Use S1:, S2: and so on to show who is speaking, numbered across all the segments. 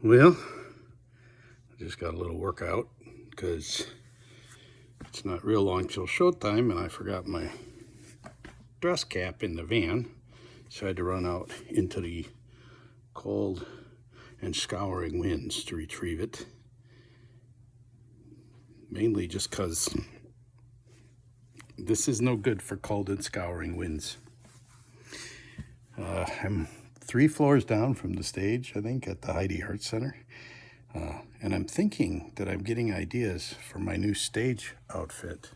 S1: Well, I just got a little workout because it's not real long till showtime, and I forgot my dress cap in the van, so I had to run out into the cold and scouring winds to retrieve it. Mainly just because this is no good for cold and scouring winds. I'm 3 floors down from the stage, I think, at the Howdy Art Center. And I'm thinking that I'm getting ideas for my new stage outfit.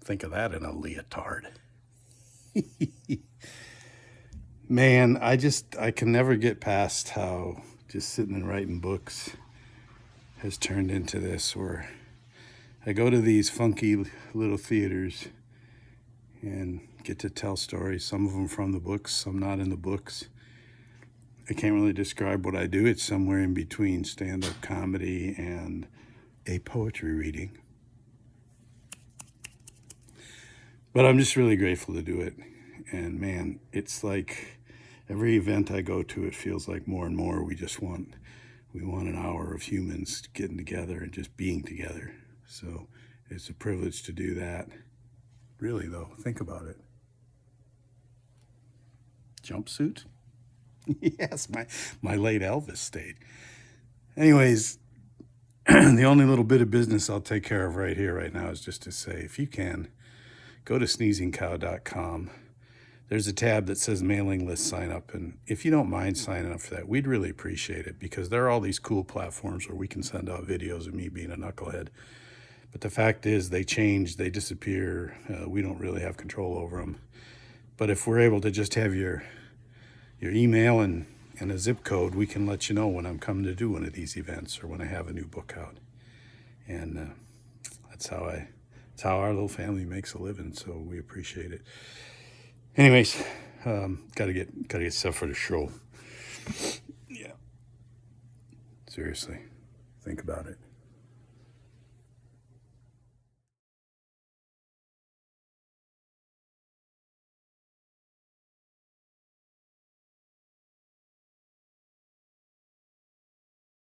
S1: Think of that in a leotard. Man, I can never get past how just sitting and writing books has turned into this, where I go to these funky little theaters and get to tell stories, some of them from the books, some not in the books. I can't really describe what I do. It's somewhere in between stand-up comedy and a poetry reading. But I'm just really grateful to do it. And man, it's like every event I go to, it feels like more and more we want an hour of humans getting together and just being together. So it's a privilege to do that. Really though, think about it. Jumpsuit? Yes, my late Elvis stayed. Anyways, the only little bit of business I'll take care of right here, right now, is just to say, if you can, go to sneezingcow.com. There's a tab that says mailing list sign up, and if you don't mind signing up for that, we'd really appreciate it, because there are all these cool platforms where we can send out videos of me being a knucklehead. But the fact is, they change, they disappear. We don't really have control over them. But if we're able to just have your email and a zip code, we can let you know when I'm coming to do one of these events or when I have a new book out. And that's how our little family makes a living. So we appreciate it. Anyways, gotta get stuff for the show. Yeah. Seriously, think about it.